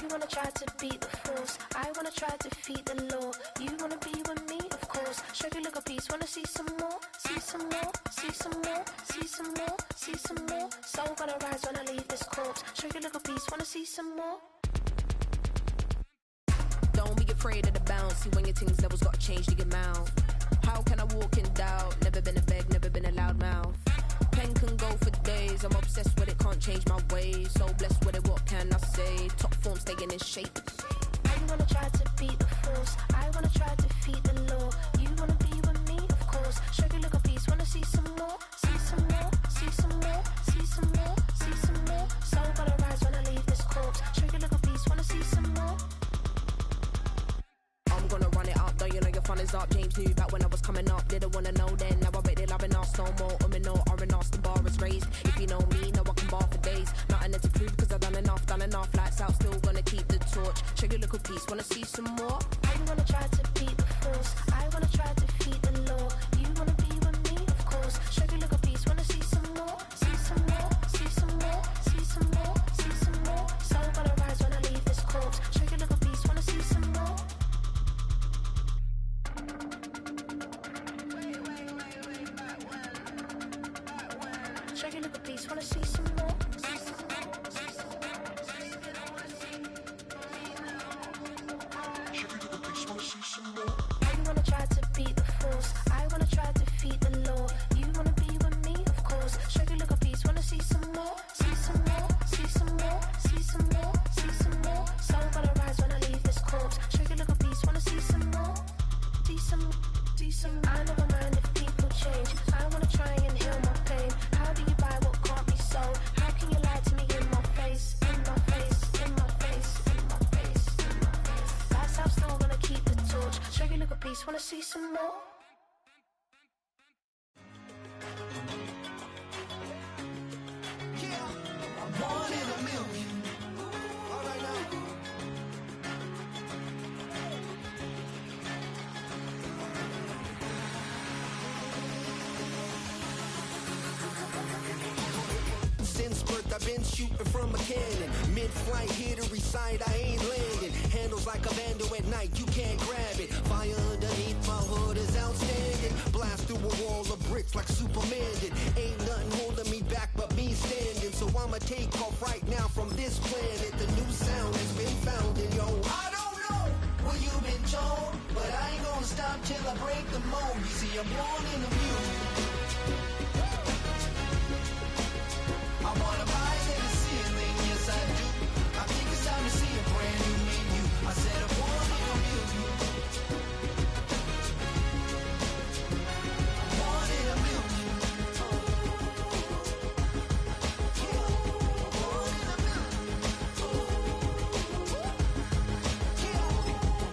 wanna try to beat the force. I wanna try to defeat the law. You wanna be with me, of course. Show you look a piece, wanna see some more? See some more, see some more, see some more, see some more. Soul gonna rise when I leave this corpse. Show you look a piece, wanna see some more? Don't be afraid of the bounce. See when your things levels got to change to your mouth. How can I walk in doubt? Never been a beg, never been a loudmouth. Pen can go for days. I'm obsessed with it, can't change my ways. So blessed with it, what can I say? Top form staying in shape. I wanna try to beat the force. I wanna try to defeat the law. You wanna be with me, of course. Show you look a piece, wanna see some more? See some more, see some more, see some more, see some more. Soul gonna rise when I leave this corpse. Show you look a piece, wanna see some more? I'm gonna run it up, though you know your fun is up. James knew back when I was coming up. Didn't wanna know then, now I bet they loving us no more. No R&R's, the bar is raised. If you know me, know I can bar for days. Nothing to prove cause I've done enough. Lights out, still gonna keep the torch. Show you look a piece, wanna see some more? I wanna try to beat the force. I wanna try to defeat the law. You wanna be with me, of course. Show you look a piece, wanna see some more? See some more, see some more, see some more, see some more. Soul gonna rise when I leave this corpse. Show you look a piece, wanna see some more? Show you look a piece, wanna see some more? I wanna try to beat the force. I wanna try to defeat the law. You wanna be with me, of course. Show you look a piece, wanna see some more? See some more, see some more, see some more, see some more. Soul gonna rise when I leave this corpse. Show you look a piece, wanna see some more? See some, see some. I never mind if people change. I wanna try and heal my pain. How do you buy what can't be sold? How can you lie to me in my face? In my face, in my face, in my face, in my face. That's how I'm still gonna keep the torch. Show you look a piece, wanna see some more? One in a million. All right now. Since birth I've been shooting from a cannon. Mid-flight here to recite, I ain't landing. Handles like a vandal at night, you can't grab it. Fire underneath my hood is outstanding. Blast through a wall of bricks like Superman did. Ain't nothing holding me back but me standing. So I'ma take off right now from this planet. The new sound has been found and yo, I don't know what you've been told, but I ain't gonna stop till I break the mold. You see, I'm born in the music. I wanna rise in the ceiling, yes I do. I think it's time to see a brand new menu. I said I'm born in a million. Born in a million. Born in a million.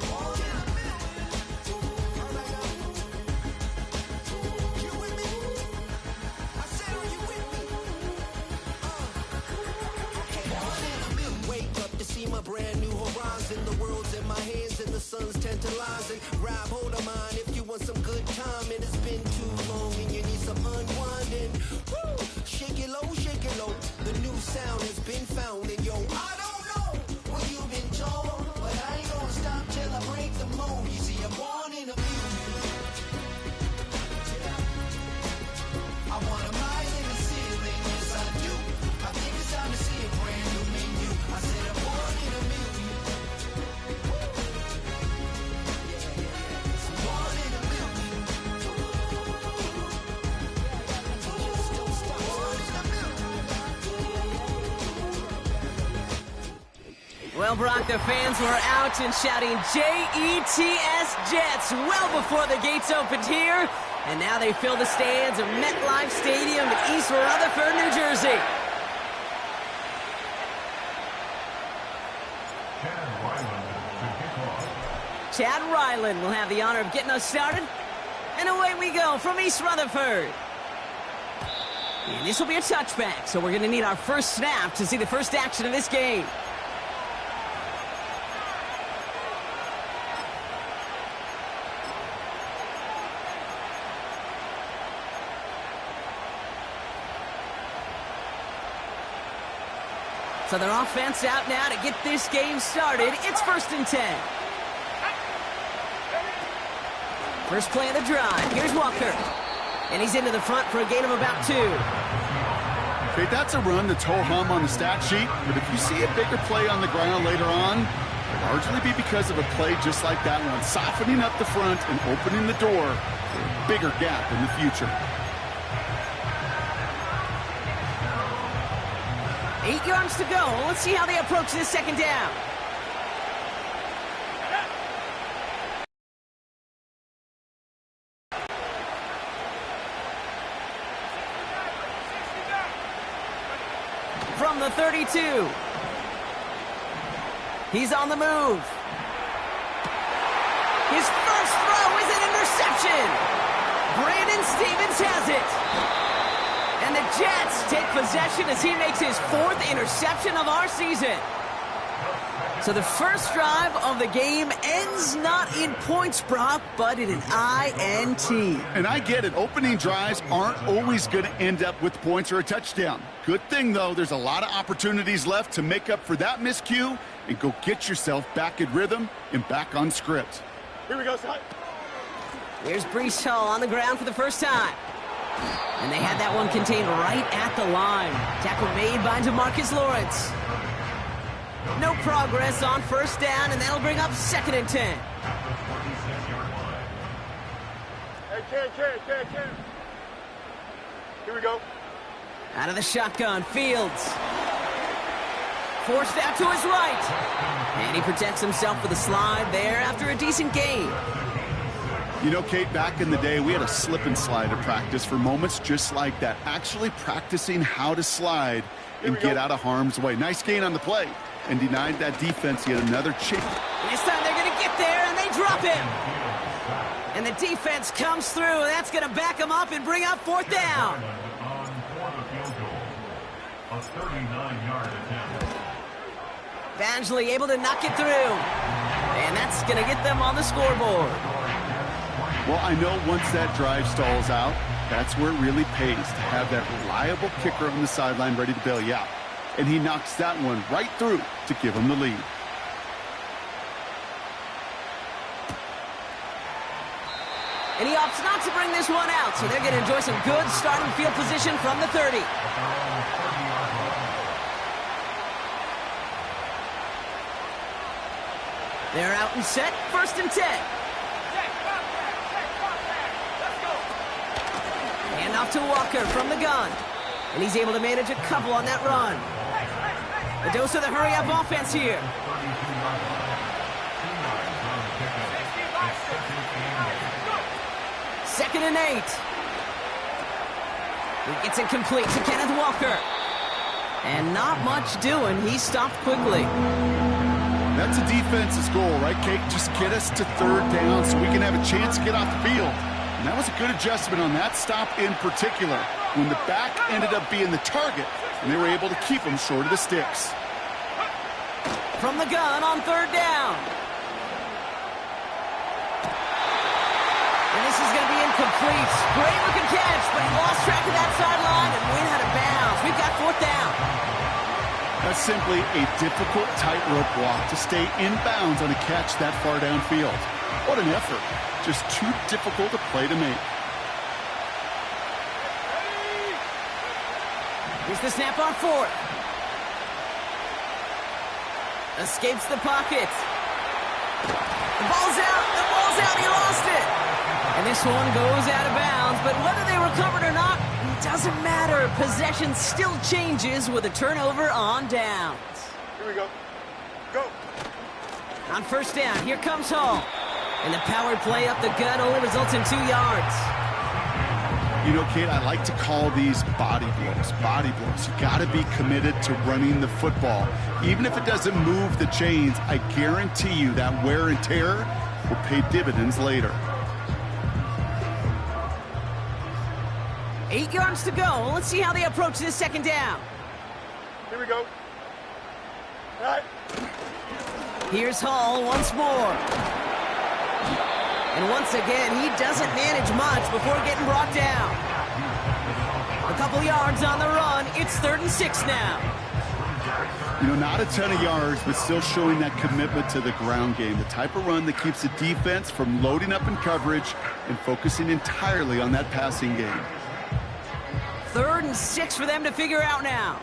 Born in a million. All right now. You with me? I said, are you with me? Wake up to see my brand new horizon. The world's in my hands and the sun's tantalizing. Grab hold of mine if you want some good time. And it's been too long and you need some unwinding. Woo! Shake it low, shake it low. The new sound has been found and yo, I don't know what you've been told, but I ain't gonna stop till I break the mold. You see, I'm born in a million. I wanna rise in the ceiling, yes I do. I think it's time to see a brand new menu. I said I'm born in a million. Yeah. Born in a million. Born in a million. Well, Brock, the fans were out and shouting J-E-T-S Jets well before the gates opened here. And now they fill the stands of MetLife Stadium in East Rutherford, New Jersey. Chad Ryland will have the honor of getting us started. And away we go from East Rutherford. And this will be a touchback, so we're going to need our first snap to see the first action of this game. So their offense out now to get this game started. It's 1st and 10. First play of the drive. Here's Walker. And he's into the front for a gain of about 2. Okay, that's a run that's ho-hum on the stat sheet, but if you see a bigger play on the ground later on, it'll largely be because of a play just like that one, softening up the front and opening the door for a bigger gap in the future. 8 yards to go. Let's see how they approach this second down. From the 32. He's on the move. His first throw is an interception. Brandon Stevens has it. And the Jets take possession as he makes his 4th interception of our season. So the first drive of the game ends not in points, Brock, but in an INT. And I get it. Opening drives aren't always going to end up with points or a touchdown. Good thing, though, there's a lot of opportunities left to make up for that miscue and go get yourself back in rhythm and back on script. Here we go, son. Here's Breece Hall on the ground for the first time. And they had that one contained right at the line. Tackle made by DeMarcus Lawrence. No progress on first down, and that'll bring up 2nd and 10. Hey, Ken. Here we go. Out of the shotgun, Fields. Forced out to his right. And he protects himself with a slide there after a decent gain. You know, Kate, back in the day, we had a slip and slide at practice for moments just like that. Actually practicing how to slide and get out of harm's way. Nice gain on the play. And denied that defense yet another chance. This time they're going to get there, and they drop him. And the defense comes through, and that's going to back him up and bring up 4th down. A 39-yard attempt. Badgley able to knock it through. And that's going to get them on the scoreboard. Well, I know once that drive stalls out, that's where it really pays to have that reliable kicker on the sideline ready to bail you out. And he knocks that one right through to give him the lead. And he opts not to bring this one out, so they're going to enjoy some good starting field position from the 30. They're out and set, 1st and 10. Hand off to Walker from the gun. And he's able to manage a couple on that run. A dose of the hurry-up offense here. Second and 8. He gets it complete to Kenneth Walker. And not much doing. He stopped quickly. That's a defense's goal, right, Kate? Just get us to 3rd down so we can have a chance to get off the field. And that was a good adjustment on that stop in particular, when the back ended up being the target, and they were able to keep him short of the sticks. From the gun on 3rd down. And this is going to be incomplete. Great looking catch, but he lost track of that sideline and went out of bounds. We've got 4th down. That's simply a difficult tightrope walk to stay in bounds on a catch that far downfield. What an effort. Just too difficult a play to make. Here's the snap on 4th. Escapes the pocket. The ball's out, he lost it. And this one goes out of bounds, but whether they recovered or not, it doesn't matter. Possession still changes with a turnover on downs. Here we go. Go. On 1st down, here comes Hall. And the power play up the gut only results in 2 yards. You know, Kate, I like to call these body blows. Body blows. You got to be committed to running the football. Even if it doesn't move the chains, I guarantee you that wear and tear will pay dividends later. 8 yards to go. Let's see how they approach this second down. Here we go. All right. Here's Hall once more. And once again, he doesn't manage much before getting brought down. A couple yards on the run. It's 3rd and 6 now. You know, not a ton of yards, but still showing that commitment to the ground game. The type of run that keeps the defense from loading up in coverage and focusing entirely on that passing game. 3rd and 6 for them to figure out now.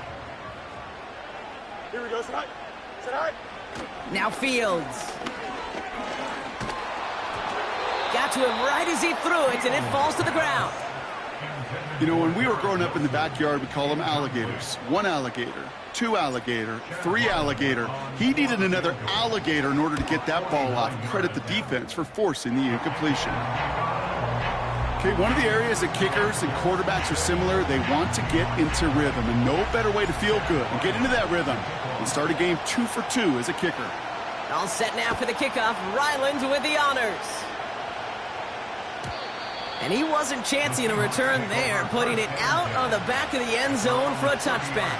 Here we go. Sit high. Now Fields. Got to him right as he threw it, and it falls to the ground. You know, when we were growing up in the backyard, we call them alligators. 1 alligator, 2 alligator, 3 alligator. He needed another alligator in order to get that ball off. Credit the defense for forcing the incompletion. Okay, one of the areas that kickers and quarterbacks are similar, they want to get into rhythm, and no better way to feel good and get into that rhythm than start a game 2 for 2 as a kicker. All set now for the kickoff. Ryland with the honors. And he wasn't chancing a return there, putting it out on the back of the end zone for a touchback.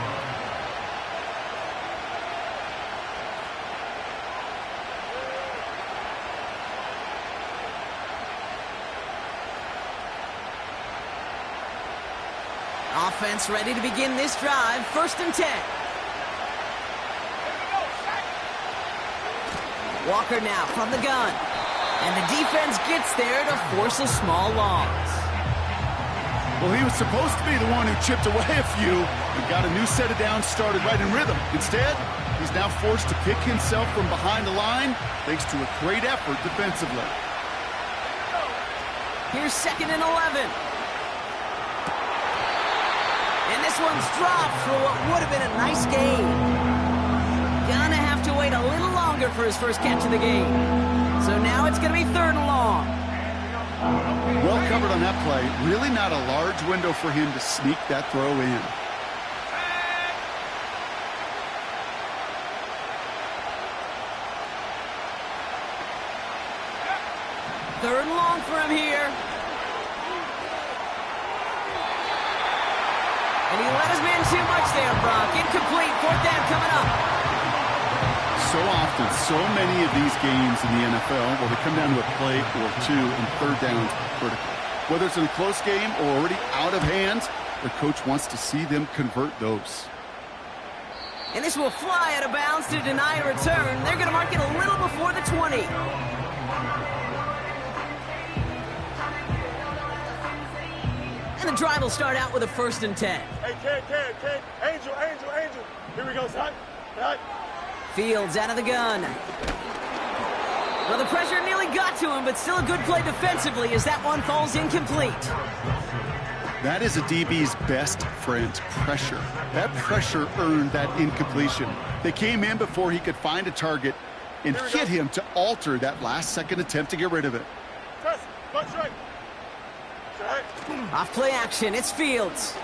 Offense ready to begin this drive. 1st and 10. Walker now from the gun. And the defense gets there to force a small loss. Well, he was supposed to be the one who chipped away a few and got a new set of downs started right in rhythm. Instead, he's now forced to pick himself from behind the line thanks to a great effort defensively. Here's 2nd and 11. And this one's dropped for what would have been a nice gain. Gonna have to wait a little longer for his first catch of the game. So now it's going to be 3rd and long. Well covered on that play. Really not a large window for him to sneak that throw in. Third and long for him here. And he let his man too much there, Brock. Incomplete. 4th down coming up. So often, so many of these games in the NFL, well, they come down to a play or 2 and 3rd downs critical. Whether it's in a close game or already out of hands, the coach wants to see them convert those. And this will fly out of bounds to deny a return. They're going to mark it a little before the 20. And the drive will start out with a 1st and 10. Hey, Ken. Angel. Here we go, son. Fields out of the gun. Well, the pressure nearly got to him, but still a good play defensively as that one falls incomplete. That is a DB's best friend, pressure. That pressure earned that incompletion. They came in before he could find a target and hit him to alter that last-second attempt to get rid of it. Off play action, it's Fields.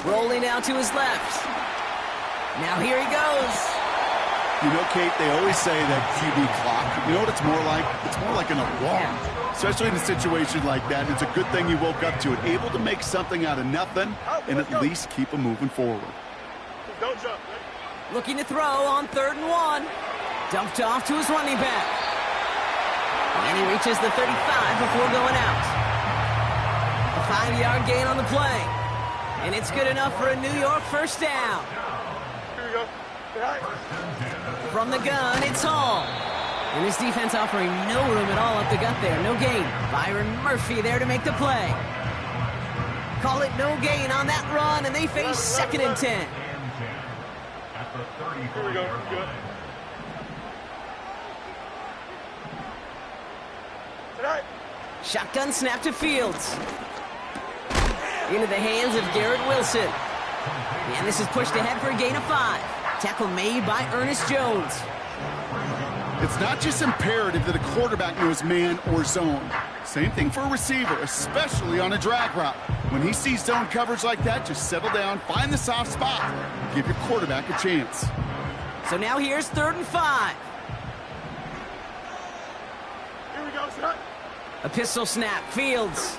Rolling out to his left. Now here he goes. You know, Kate, they always say that QB clock, you know what it's more like? It's more like an alarm, especially in a situation like that. It's a good thing you woke up to it, able to make something out of nothing and at least keep them moving forward. Don't jump. Looking to throw on 3rd and 1. Dumped off to his running back. And he reaches the 35 before going out. A 5-yard gain on the play. And it's good enough for a New York 1st down. Here we go. From the gun, it's Hall. And this defense offering no room at all up the gut there. No gain. Byron Murphy there to make the play. Call it no gain on that run, and they face 2nd and 10. Here we go. Good. Shotgun snap to Fields. Into the hands of Garrett Wilson. And this is pushed ahead for a gain of 5. Tackle made by Ernest Jones. It's not just imperative that a quarterback knows man or zone. Same thing for a receiver, especially on a drag route. When he sees zone coverage like that, just settle down, find the soft spot, and give your quarterback a chance. So now here's 3rd and 5. Here we go, son. A pistol snap, Fields.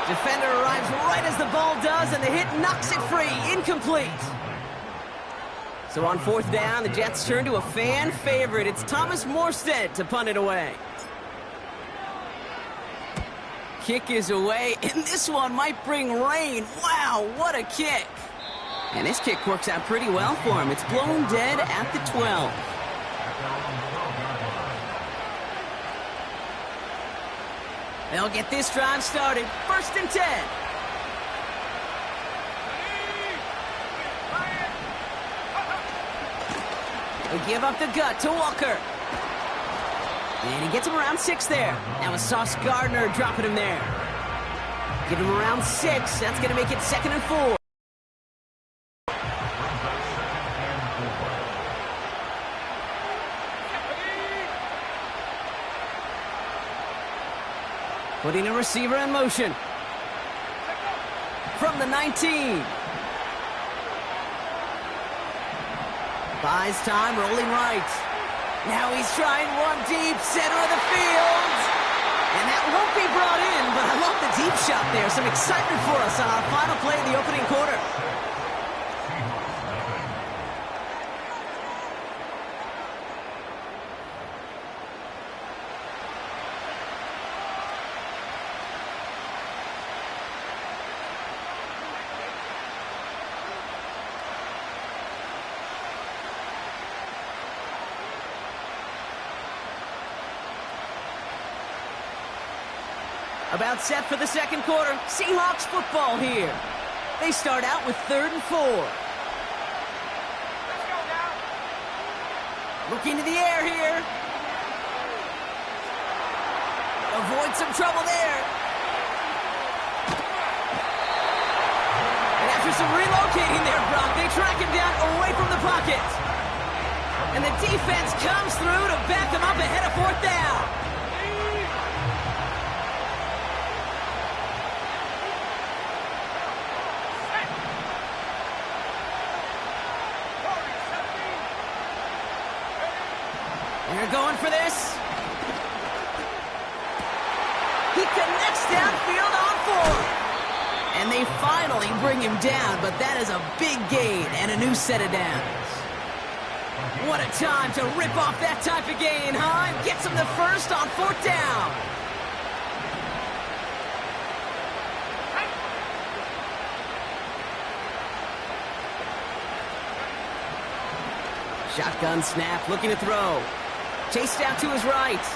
Defender arrives right as the ball does, and the hit knocks it free. Incomplete. So on 4th down, the Jets turn to a fan favorite. It's Thomas Morstead to punt it away. Kick is away, and this one might bring rain. Wow, what a kick. And this kick works out pretty well for him. It's blown dead at the 12. They'll get this drive started. 1st and 10. They give up the gut to Walker. And he gets him around 6 there. Now it's Sauce Gardner dropping him there. Give him around 6. That's going to make it 2nd and 4. Putting a receiver in motion. From the 19. Buys time, rolling right. Now he's trying one deep, center of the field. And that won't be brought in, but I love the deep shot there. Some excitement for us on our final play of the opening quarter. About set for the 2nd quarter. Seahawks football here. They start out with 3rd and 4. Looking to the air here. Avoid some trouble there. And after some relocating there, Brock, they track him down away from the pocket. And the defense comes through to back him up ahead of 4th down. They're going for this. He connects downfield on 4. And they finally bring him down, but that is a big gain and a new set of downs. What a time to rip off that type of gain, huh? Gets him the 1st on 4th down. Shotgun snap, looking to throw. Chased out to his right.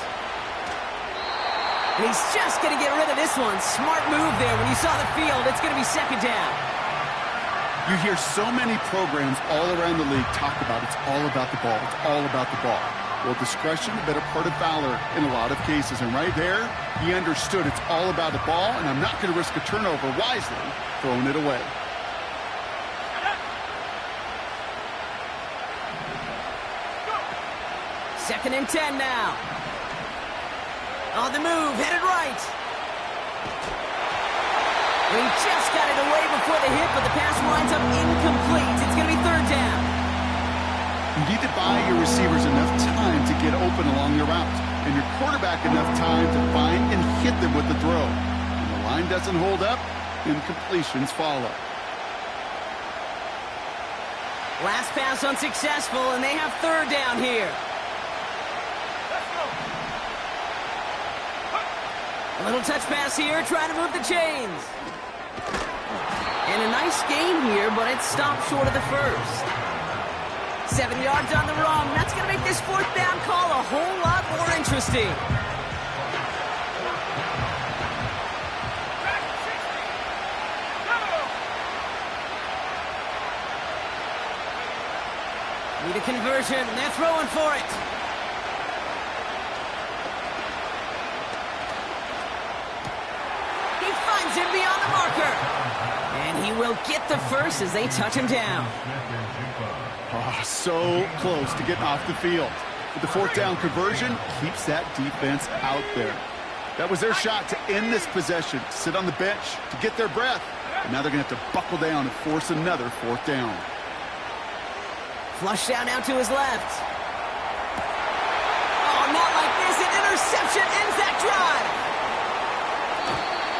And he's just going to get rid of this one. Smart move there. When you saw the field, it's going to be 2nd down. You hear so many programs all around the league talk about it's all about the ball. It's all about the ball. Well, discretion, the better part of valor in a lot of cases. And right there, he understood it's all about the ball, and I'm not going to risk a turnover wisely, throwing it away. 2nd and 10 now. On the move, headed right. He just got it away before the hit, but the pass winds up incomplete. It's going to be 3rd down. You need to buy your receivers enough time to get open along their route, and your quarterback enough time to find and hit them with the throw. When the line doesn't hold up, incompletions follow. Last pass unsuccessful, and they have 3rd down here. A little touch pass here, trying to move the chains. And a nice gain here, but it's stopped short of the 1st. 7 yards on the run. That's going to make this 4th down call a whole lot more interesting. Need a conversion. They're throwing for it. Him beyond the marker. And he will get the 1st as they touch him down. Oh, so close to getting off the field. But the 4th down conversion keeps that defense out there. That was their shot to end this possession, sit on the bench, to get their breath. And now they're going to have to buckle down and force another 4th down. Flush down now to his left. Oh, not like this. An interception ends that drive.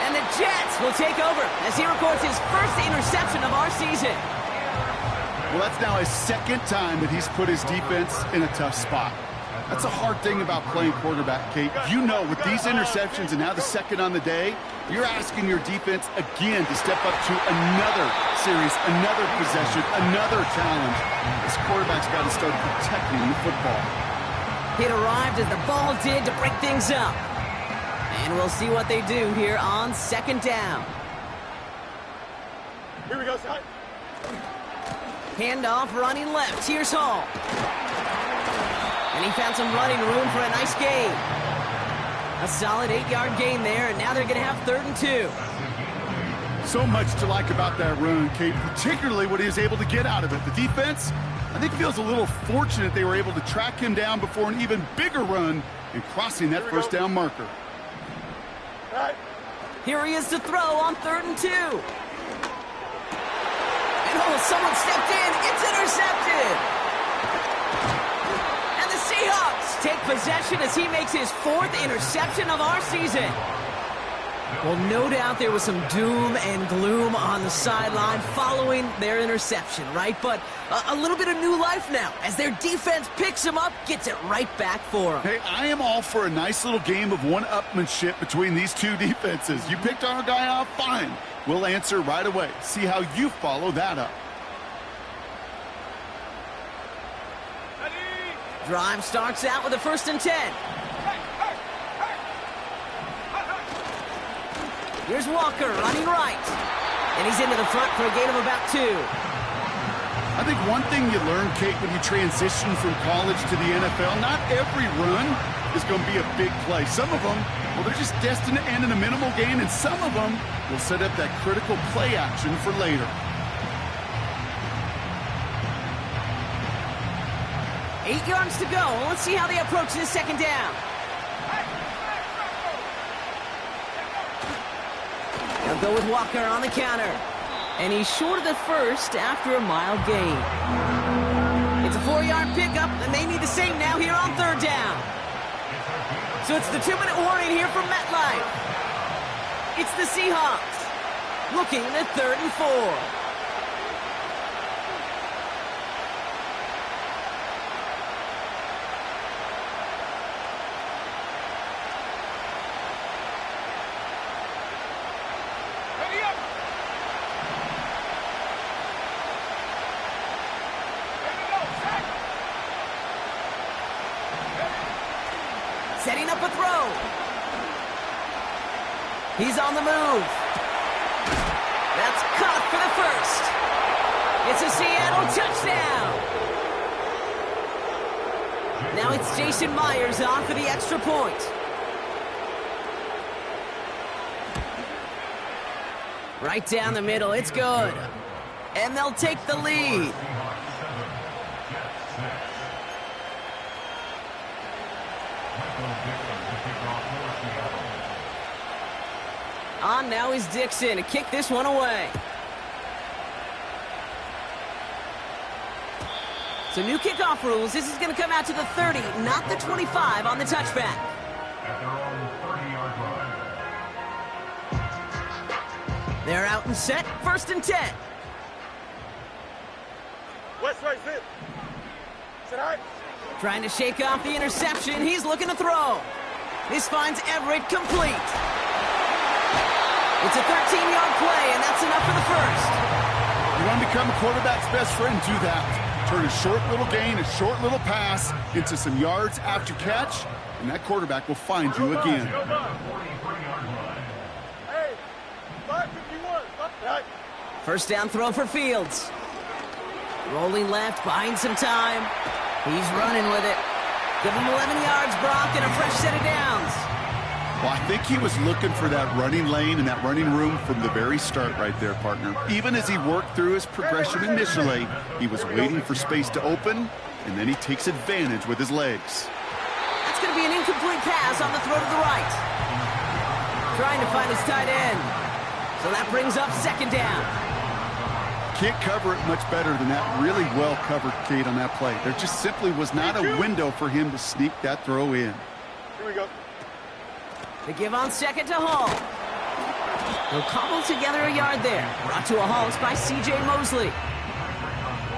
And the Jets will take over as he records his 1st interception of our season. Well, that's now his 2nd time that he's put his defense in a tough spot. That's a hard thing about playing quarterback, Kate. You know, with these interceptions and now the second on the day, you're asking your defense again to step up to another series, another possession, another challenge. This quarterback's got to start protecting the football. It arrived as the ball did to break things up. And we'll see what they do here on second down. Here we go, side. Handoff running left. Here's Hall. And he found some running room for a nice gain. A solid 8-yard gain there, and now they're going to have 3rd and 2. So much to like about that run, Kate, particularly what he was able to get out of it. The defense, I think, feels a little fortunate they were able to track him down before an even bigger run and crossing that first down marker. Right. Here he is to throw on 3rd and 2. And someone stepped in. It's intercepted. And the Seahawks take possession as he makes his 4th interception of our season. Well, no doubt there was some doom and gloom on the sideline following their interception, right? But a little bit of new life now as their defense picks him up, gets it right back for him. Hey, I am all for a nice little game of one-upmanship between these two defenses. You picked our guy off, fine. We'll answer right away. See how you follow that up. Drive starts out with a 1st and 10. Here's Walker running right. And he's into the front for a gain of about 2. I think one thing you learn, Kate, when you transition from college to the NFL, not every run is going to be a big play. Some of them, well, they're just destined to end in a minimal gain, and some of them will set up that critical play action for later. 8 yards to go. Let's see how they approach this second down. They'll go with Walker on the counter. And he's short of the first after a mild gain. It's a 4-yard pickup, and they need the same now here on 3rd down. So it's the 2-minute warning here from MetLife. It's the Seahawks looking at 3rd and 4. Setting up a throw. He's on the move. That's caught for the first. It's a Seattle touchdown. Now it's Jason Myers on for the extra point. Right down the middle. It's good. And they'll take the lead. On now is Dixon to kick this one away. So new kickoff rules. This is going to come out to the 30, not the 25 on the touchback. At their own 30-yard line. They're out and set. 1st and 10. West right, sit. Sit high. Trying to shake off the interception. He's looking to throw. This finds Everett complete. It's a 13-yard play, and that's enough for the first. You want to become a quarterback's best friend, do that. Turn a short little gain, a short little pass into some yards after catch, and that quarterback will find you again. Hey, 551. Right. First down throw for Fields. Rolling left, buying some time. He's running with it. Give him 11 yards, Brock, and a fresh set of downs. Well, I think he was looking for that running lane and that running room from the very start right there, partner. Even as he worked through his progression initially, he was waiting for space to open, and then he takes advantage with his legs. That's going to be an incomplete pass on the throw to the right. Trying to find his tight end. So that brings up 2nd down. Can't cover it much better than that. Really well covered, Kate, on that play. There just simply was not a window for him to sneak that throw in. Here we go. The give on 2nd to Hall. He'll cobble together a yard there. Brought to a halt by C.J. Mosley.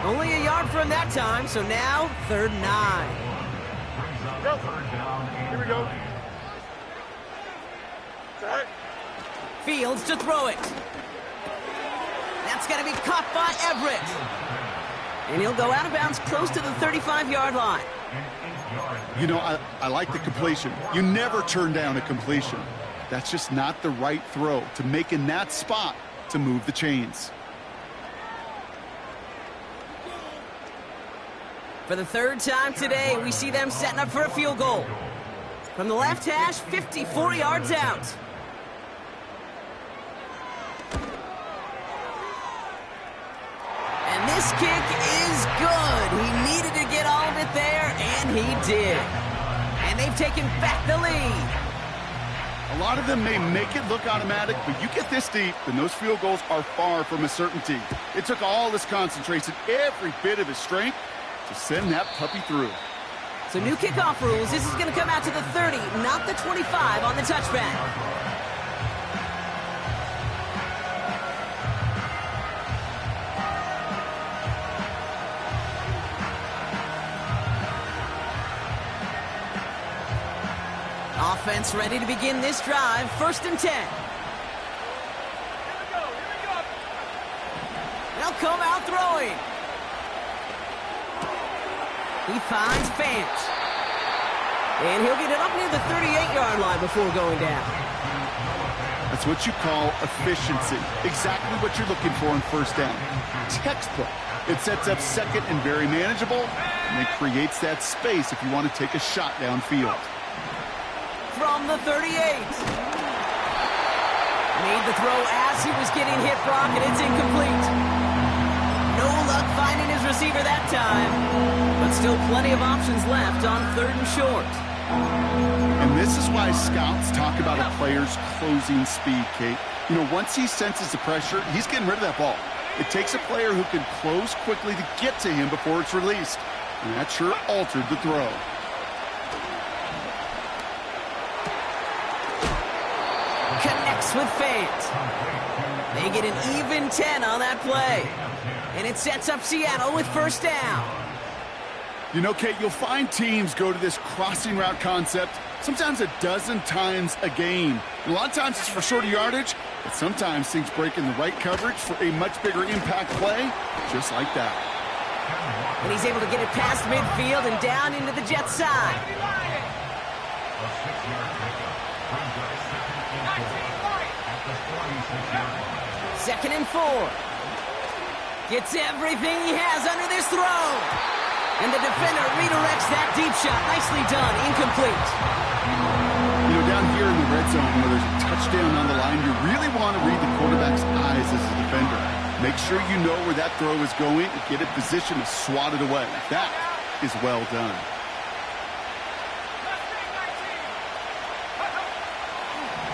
Only a yard from that time, so now 3rd and 9. Go. Third down and Here we go. 9. Set. Fields to throw it. That's going to be caught by Everett. And he'll go out of bounds close to the 35-yard line. You know, I like the completion. You never turn down a completion. That's just not the right throw to make in that spot to move the chains. For the third time today, we see them setting up for a field goal. From the left hash, 54 yards out. And this kick is good. He needed to get all of it there, and he did. And they've taken back the lead. A lot of them may make it look automatic, but you get this deep, and those field goals are far from a certainty. It took all his concentration, every bit of his strength, to send that puppy through. So new kickoff rules. This is going to come out to the 30, not the 25 on the touchback. Offense ready to begin this drive. 1st and 10. They'll come out throwing. He finds Fant. And he'll get it up near the 38-yard line before going down. That's what you call efficiency. Exactly what you're looking for on 1st down. Textbook. It sets up 2nd and very manageable, and it creates that space if you want to take a shot downfield. From the 38. Made the throw as he was getting hit, Brock, and it's incomplete. No luck finding his receiver that time, but still plenty of options left on 3rd and short. And this is why scouts talk about a player's closing speed, Kate. You know, once he senses the pressure, he's getting rid of that ball. It takes a player who can close quickly to get to him before it's released. And that sure altered the throw. Connects with Fant. They get an even 10 on that play. And it sets up Seattle with 1st down. You know, Kate, you'll find teams go to this crossing route concept sometimes a dozen times a game. And a lot of times it's for shorter yardage, but sometimes things break in the right coverage for a much bigger impact play, just like that. And he's able to get it past midfield and down into the Jets side. A 6-yard pickup brings up 2nd 2nd and and 4 at the 46-yard line. 4. Gets everything he has under this throw. And the defender redirects that deep shot. Nicely done. Incomplete. You know, down here in the red zone where there's a touchdown on the line, you really want to read the quarterback's eyes as a defender. Make sure you know where that throw is going and get in position to swat it away. That is well done.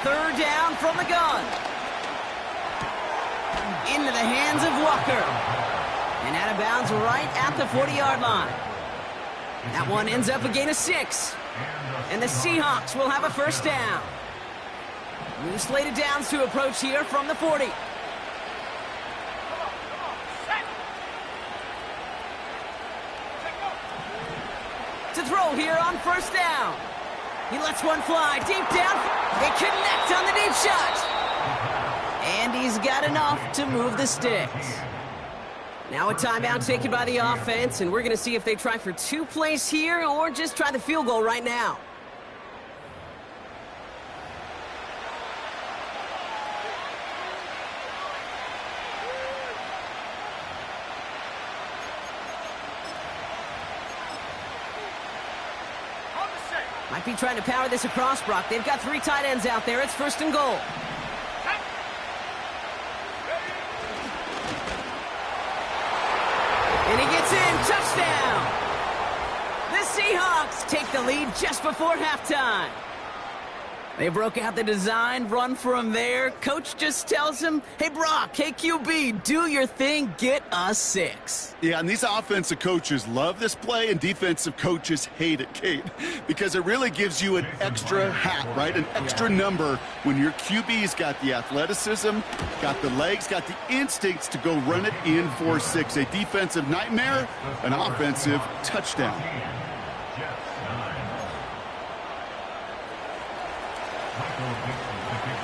Third down from the gun. Into the hands of Walker. And out of bounds right at the 40-yard line. That one ends up a gain of 6. And the Seahawks will have a 1st down. New slated downs to approach here from the 40. To throw here on 1st down. He lets one fly deep down. They connect on the deep shot. And he's got enough to move the sticks. Now a timeout taken by the offense, and we're going to see if they try for 2 plays here or just try the field goal right now. Might be trying to power this across, Brock. They've got 3 tight ends out there. It's 1st and goal. And he gets in. Touchdown. The Seahawks take the lead just before halftime. They broke out the design, run from there. Coach just tells him, hey, Brock, hey, QB, do your thing, get us 6. Yeah, and these offensive coaches love this play, and defensive coaches hate it, Kate, because it really gives you an extra hat, right? An extra number when your QB's got the athleticism, got the legs, got the instincts to go run it in for 6. A defensive nightmare, an offensive touchdown.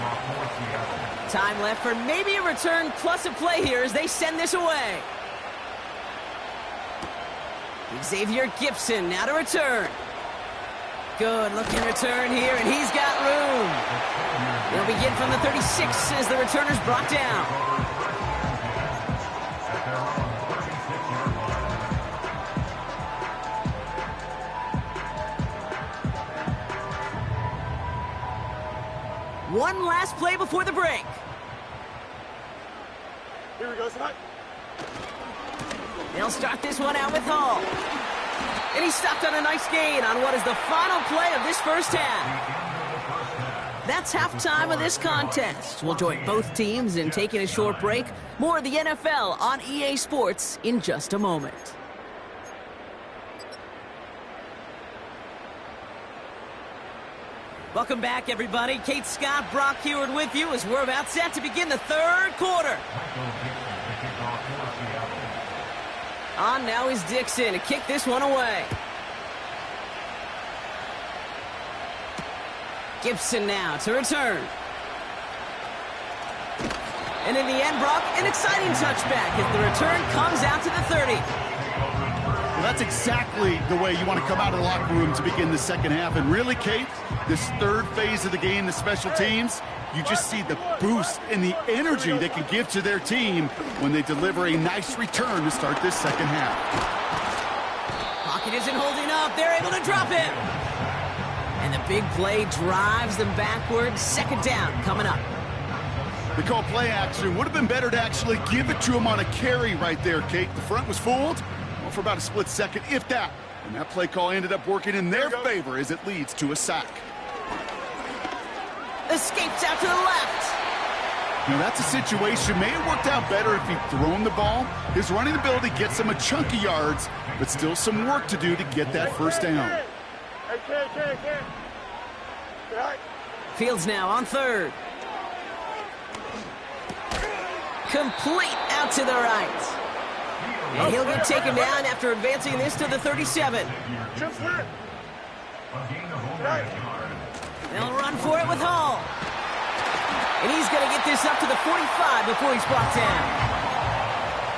sophomore, Seattle. Time left for maybe a return plus a play here as they send this away. Xavier Gibson now to return. Good looking return here, and he's got room. They'll begin from the 36 as the returner's brought down. At their own 36-yard line. One last play before the break. Here we go, Scott. They'll start this one out with Hall. And he stopped on a nice gain on what is the final play of this first half. That's halftime of this contest. We'll join both teams in taking a short break. More of the NFL on EA Sports in just a moment. Welcome back, everybody. Kate Scott, Brock Heward with you as we're about set to begin the third quarter. On now is Dixon to kick this one away. Gibson now to return. And in the end, Brock, an exciting touchback as the return comes out to the 30. Well, that's exactly the way you want to come out of the locker room to begin the second half. And really, Kate, this third phase of the game, the special teams, you just see the boost and the energy they can give to their team when they deliver a nice return to start this second half. Pocket isn't holding up. They're able to drop him. And the big play drives them backwards. Second down coming up. They call play action. Would have been better to actually give it to him on a carry right there, Kate. The front was fooled for about a split second, if that. And that play call ended up working in their favor as it leads to a sack. Escapes out to the left. Now that's a situation. May have worked out better if he'd thrown the ball. His running ability gets him a chunk of yards, but still some work to do to get that first down. Fields now on third. Complete out to the right. And he'll get taken down after advancing this to the 37. They'll run for it with Hall. And he's going to get this up to the 45 before he's brought down.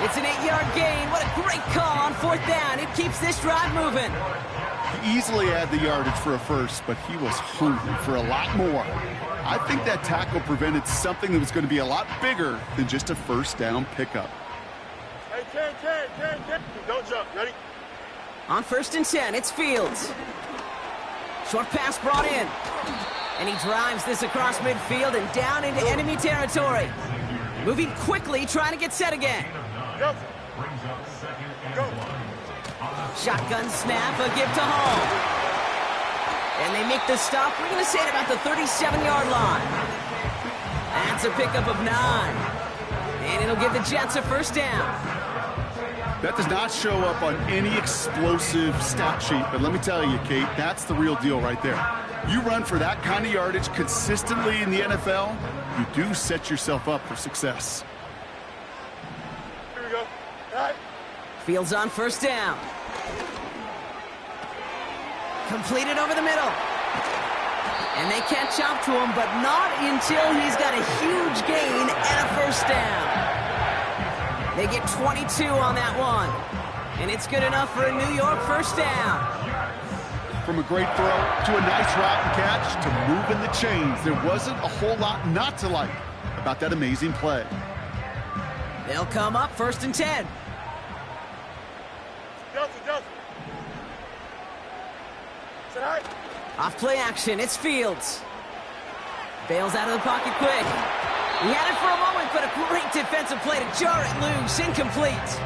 It's an 8-yard gain. What a great call on fourth down. It keeps this drive moving. He easily had the yardage for a first, but he was hungry for a lot more. I think that tackle prevented something that was going to be a lot bigger than just a first down pickup. Hey, Ken. Don't jump. Ready? On first and 10, it's Fields. Short pass brought in. And he drives this across midfield and down into enemy territory. Moving quickly, trying to get set again. Shotgun snap, a give to Hall. And they make the stop, we're going to say, at about the 37-yard line. That's a pickup of 9. And it'll give the Jets a first down. That does not show up on any explosive stat sheet, but let me tell you, Kate, that's the real deal right there. You run for that kind of yardage consistently in the NFL, you do set yourself up for success. Here we go. All right. Fields on first down. Completed over the middle. And they catch up to him, but not until he's got a huge gain and a first down. They get 22 on that one. And it's good enough for a New York first down. From a great throw to a nice route and catch to moving the chains, there wasn't a whole lot not to like about that amazing play. They'll come up first and 10. Justin. Sit high. Off play action, it's Fields. Bails out of the pocket quick. He had it for a moment, but a great defensive play to jar it loose. Incomplete.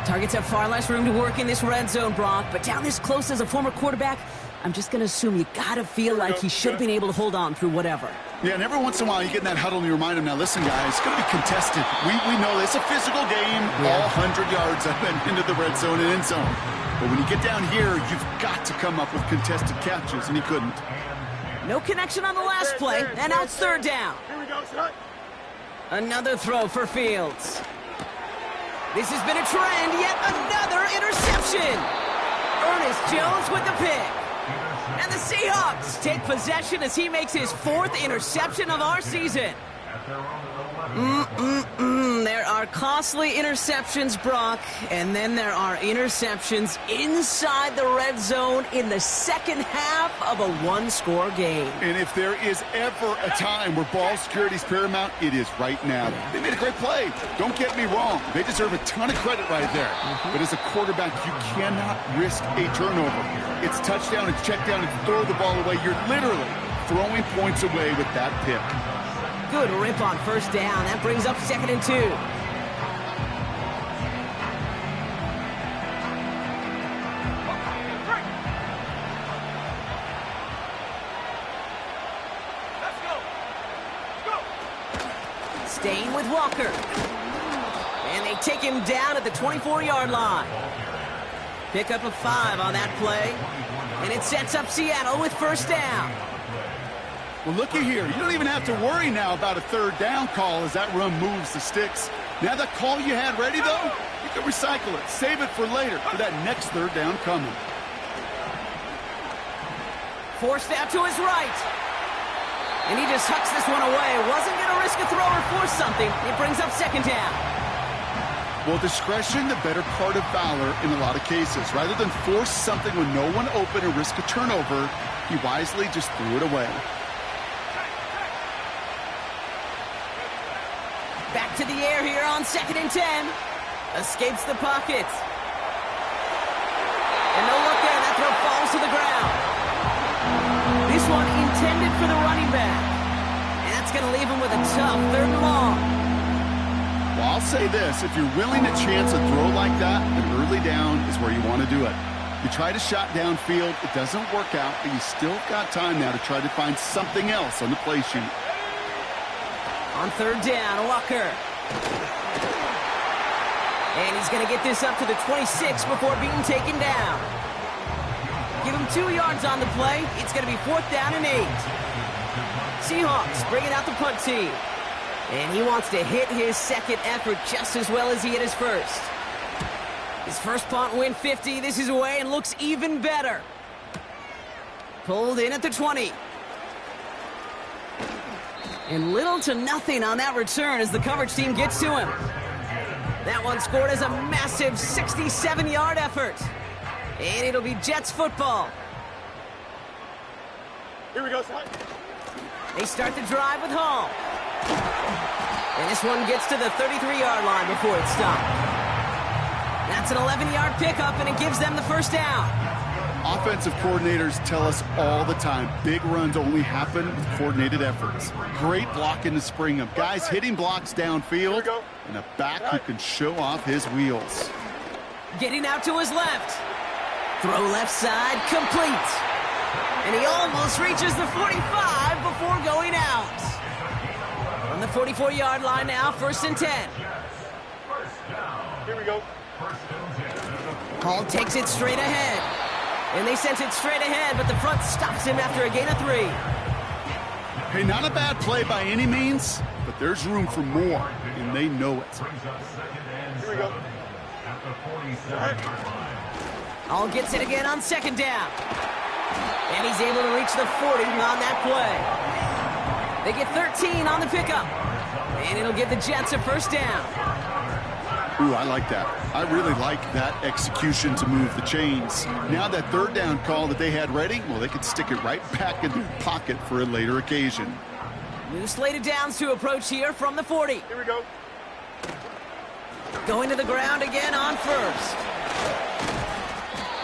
Targets have far less room to work in this red zone, Brock, but down this close as a former quarterback, I'm just going to assume you got to feel like he should have been able to hold on through whatever. Yeah, and every once in a while you get in that huddle and you remind him, now listen, guys, it's going to be contested. We know it's a physical game, all 100 yards up and into the red zone and end zone. But when you get down here, you've got to come up with contested catches, and he couldn't. No connection on the last play, and now it's third down. Here we go, Scott. Another throw for Fields. This has been a trend, yet another interception. Ernest Jones with the pick. And the Seahawks take possession as he makes his 4th interception of our season. There are costly interceptions, Brock, and then there are interceptions inside the red zone in the second half of a one-score game. And if there is ever a time where ball security is paramount, it is right now. They made a great play. Don't get me wrong. They deserve a ton of credit right there. But as a quarterback, you cannot risk a turnover. It's touchdown, it's check down, it's throw the ball away. You're literally throwing points away with that pick. Good rip on first down. That brings up 2nd and 2. Staying with Walker. And they take him down at the 24-yard line. Pick up a 5 on that play. And it sets up Seattle with first down. Well, looky here. You don't even have to worry now about a 3rd down call as that run moves the sticks. Now that call you had ready, though, you can recycle it. Save it for later for that next 3rd down coming. Forced out to his right. And he just hucks this one away. Wasn't going to risk a throw or force something. It brings up 2nd down. Well, discretion, the better part of valor in a lot of cases. Rather than force something when no one open or risk a turnover, he wisely just threw it away. Back to the air here on 2nd and 10. Escapes the pocket. And no look there. That throw falls to the ground. This one intended for the running back. And that's going to leave him with a tough 3rd and long. Well, I'll say this. If you're willing to chance a throw like that, an early down is where you want to do it. You try to shot downfield. It doesn't work out, but you still got time now to try to find something else on the play sheet. On 3rd down, Walker. And he's going to get this up to the 26 before being taken down. Give him 2 yards on the play. It's going to be 4th down and 8. Seahawks bringing out the punt team. And he wants to hit his 2nd effort just as well as he hit his 1st. His first punt went 50. This is away and looks even better. Pulled in at the 20. And little to nothing on that return as the coverage team gets to him. That one scored as a massive 67-yard effort. And it'll be Jets football. Here we go, son. They start the drive with Hall. And this one gets to the 33-yard line before it's stopped. That's an 11-yard pickup, and it gives them the first down. Offensive coordinators tell us all the time, big runs only happen with coordinated efforts. Great blocking to spring them. Guys hitting blocks downfield, and a back who can show off his wheels. Getting out to his left. Throw left side, complete. And he almost reaches the 45 before going out. On the 44-yard line now, 1st and 10. Here we go. Hall takes it straight ahead. And they sent it straight ahead, but the front stops him after a gain of 3. Hey, not a bad play by any means, but there's room for more, and they know it. Here we go. Hall gets it again on 2nd down. And he's able to reach the 40 on that play. They get 13 on the pickup. And it'll give the Jets a first down. Ooh, I like that. I really like that execution to move the chains. Now that 3rd down call that they had ready, well, they could stick it right back in their pocket for a later occasion. New slated downs to approach here from the 40. Here we go. Going to the ground again on 1st.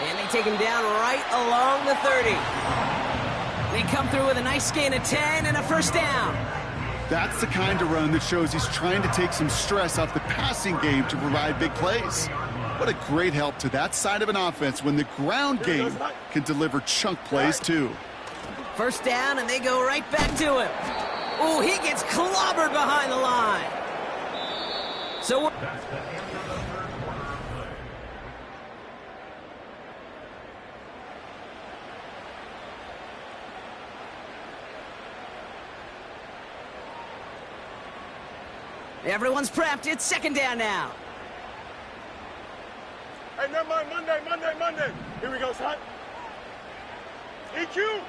And they take him down right along the 30. They come through with a nice gain of 10 and a first down. That's the kind of run that shows he's trying to take some stress off the passing game to provide big plays. What a great help to that side of an offense when the ground game can deliver chunk plays too. First down, and they go right back to him. Oh, he gets clobbered behind the line. So everyone's prepped. It's 2nd down now. Hey, never mind. Monday. Here we go, son. EQ.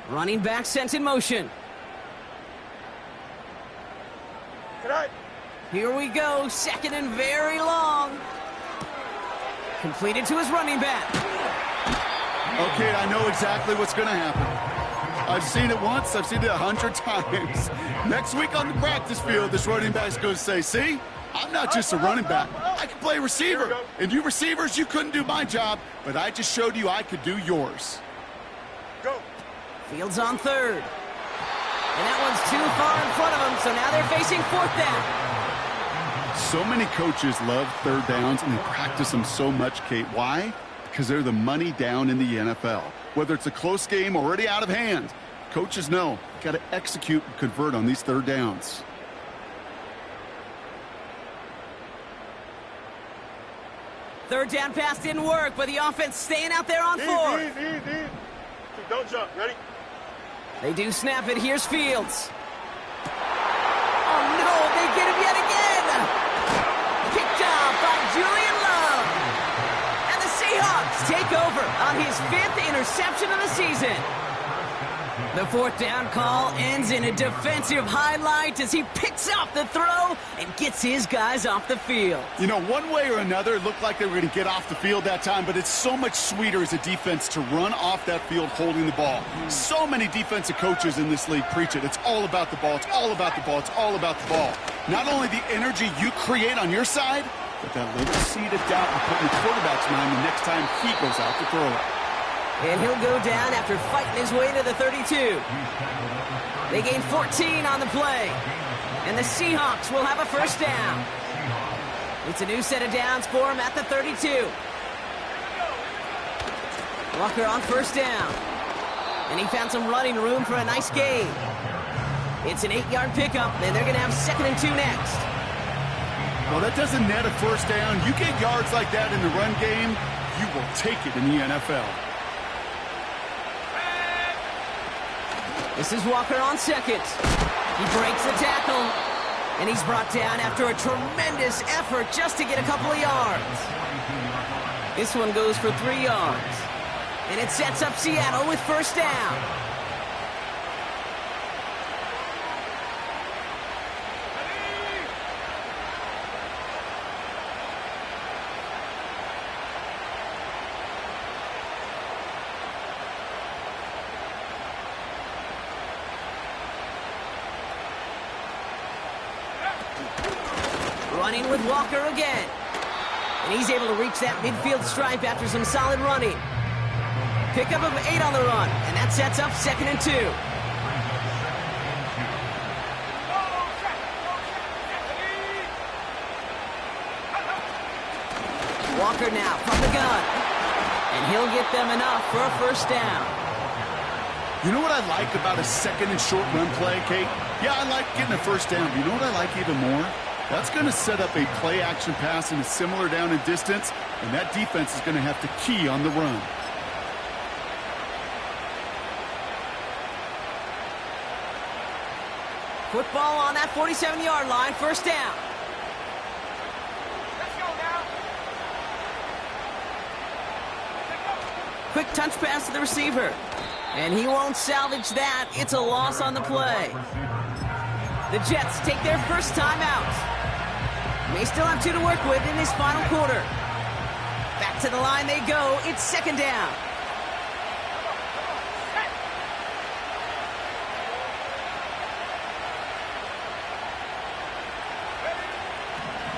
Running back sent in motion. Can I? Here we go, second and very long. Completed to his running back. Okay, I know exactly what's going to happen. I've seen it once, I've seen it 100 times. Next week on the practice field, this running back's going to say, see, I'm not just a running back. I can play receiver. And you receivers, you couldn't do my job, but I just showed you I could do yours. Go. Fields on third. And that one's too far in front of him, so now they're facing fourth down. So many coaches love third downs, and they practice them so much, Kate. Why? Because they're the money down in the NFL. Whether it's a close game already out of hand, coaches know got to execute and convert on these third downs. Third down pass didn't work, but the offense staying out there on fourth. Easy. Don't jump. Ready? They do snap it. Here's Fields. Oh, no, they get him yet again. Picked off by Julian Love. And the Seahawks take over on his 5th interception of the season. The fourth down call ends in a defensive highlight as he picks off the throw and gets his guys off the field. You know, one way or another, it looked like they were going to get off the field that time, but it's so much sweeter as a defense to run off that field holding the ball. So many defensive coaches in this league preach it. It's all about the ball. It's all about the ball. It's all about the ball. Not only the energy you create on your side, but that little seed of doubt you put in the quarterback's mind the next time he goes out to throw it. And he'll go down after fighting his way to the 32. They gain 14 on the play. And the Seahawks will have a first down. It's a new set of downs for him at the 32. Walker on first down. And he found some running room for a nice gain. It's an 8-yard pickup, and they're going to have 2nd and 2 next. Well, that doesn't net a first down. You get yards like that in the run game, you will take it in the NFL. This is Walker on second. He breaks the tackle, and he's brought down after a tremendous effort just to get a couple of yards. This one goes for 3 yards, and it sets up Seattle with first down. Running with Walker again. And he's able to reach that midfield stripe after some solid running. Pickup of 8 on the run, and that sets up 2nd and 2. Walker now from the gun. And he'll get them enough for a first down. You know what I like about a 2nd and short run play, Kate? Yeah, I like getting a first down, but you know what I like even more? That's going to set up a play-action pass in a similar down and distance, and that defense is going to have to key on the run. Football on that 47-yard line, first down. Let's go now. Quick touch pass to the receiver. And he won't salvage that. It's a loss on the play. The Jets take their first time out. May still have 2 to work with in this final quarter. Back to the line they go. It's 2nd down.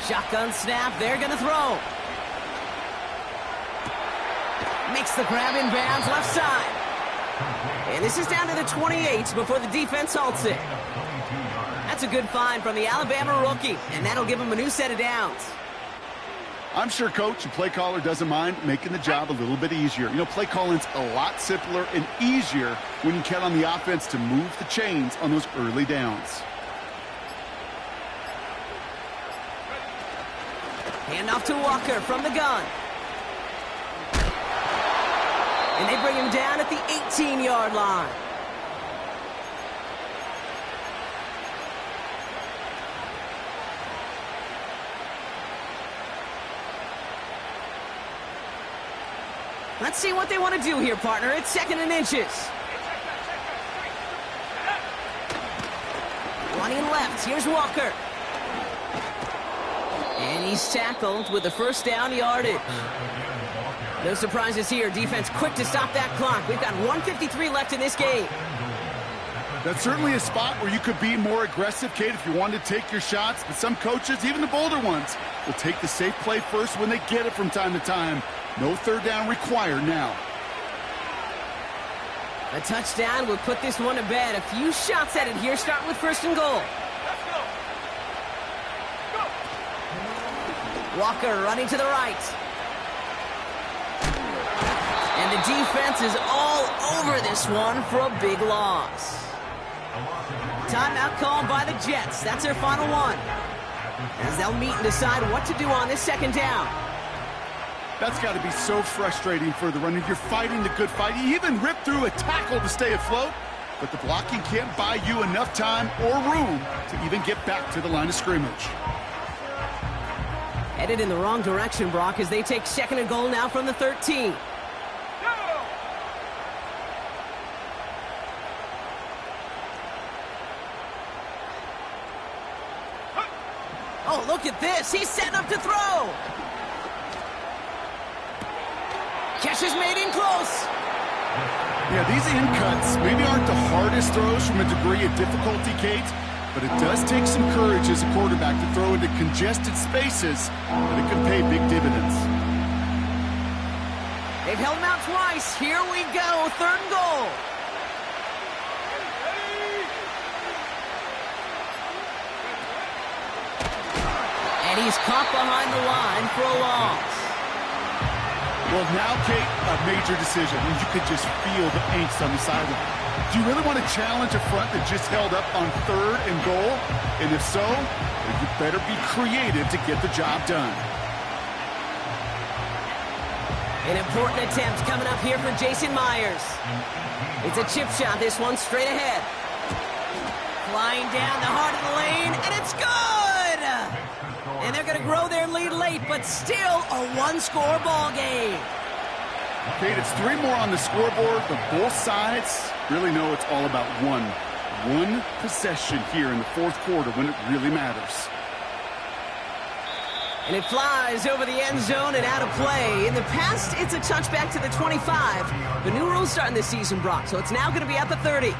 Shotgun snap. They're going to throw. Makes the grab in bounds left side. And this is down to the 28 before the defense halts it. That's a good find from the Alabama rookie, and that'll give him a new set of downs. I'm sure coach and play caller doesn't mind making the job a little bit easier. You know, play calling's a lot simpler and easier when you count on the offense to move the chains on those early downs. Handoff to Walker from the gun. And they bring him down at the 18-yard line. Let's see what they want to do here, partner. It's 2nd and inches. Running left. Here's Walker. And he's tackled with the first down yardage. No surprises here. Defense quick to stop that clock. We've got 1:53 left in this game. That's certainly a spot where you could be more aggressive, Kate, if you wanted to take your shots. But some coaches, even the bolder ones, will take the safe play first when they get it from time to time. No 3rd down required now. A touchdown will put this one to bed. A few shots at it here, starting with 1st and goal. Walker running to the right. And the defense is all over this one for a big loss. Timeout called by the Jets. That's their final one, as they'll meet and decide what to do on this 2nd down. That's got to be so frustrating for the runner. You're fighting the good fight. You even rip through a tackle to stay afloat, but the blocking can't buy you enough time or room to even get back to the line of scrimmage. Headed in the wrong direction, Brock, as they take 2nd and goal now from the 13. Oh, look at this. He's setting up to throw. Catch is made in close. Yeah, these in cuts maybe aren't the hardest throws from a degree of difficulty, Kate, but it does take some courage as a quarterback to throw into congested spaces, but it can pay big dividends. They've held him out twice. Here we go, 3rd and goal. And he's caught behind the line for a loss. Well, now, Kate, a major decision, and you could just feel the angst on the sideline. Do you really want to challenge a front that just held up on 3rd and goal? And if so, then you better be creative to get the job done. An important attempt coming up here for Jason Myers. It's a chip shot, this one straight ahead. Flying down the heart of the lane, and it's good! And they're going to grow their lead late, but still a 1-score ball game. Kate, it's 3 more on the scoreboard, but both sides really know it's all about one possession here in the 4th quarter when it really matters. And it flies over the end zone and out of play. In the past, it's a touchback to the 25. The new rules starting this season, Brock, so it's now going to be at the 30.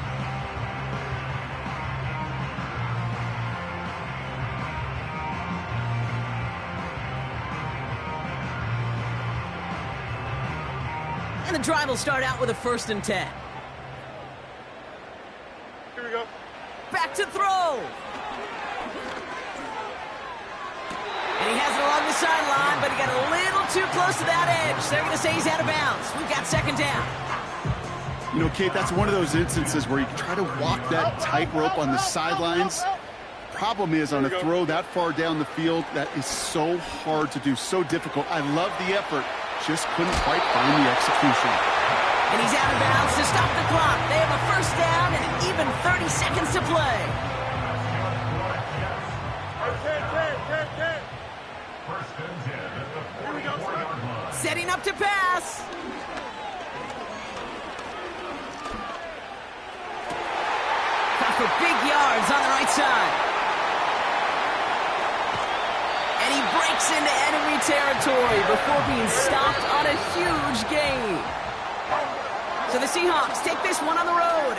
And the drive will start out with a 1st and 10. Here we go. Back to throw. And he has it along the sideline, but he got a little too close to that edge. They're going to say he's out of bounds. We've got 2nd down. You know, Kate, that's one of those instances where you try to walk that tightrope on the sidelines. Problem is, on a throw that far down the field, that is so hard to do, so difficult. I love the effort. Just couldn't quite find the execution. And he's out of bounds to stop the clock. They have a 1st down and even 30 seconds to play. Here we go. Setting up to pass. Got for big yards on the right side. And he breaks into enemy territory before being stopped on a huge gain. So the Seahawks take this one on the road.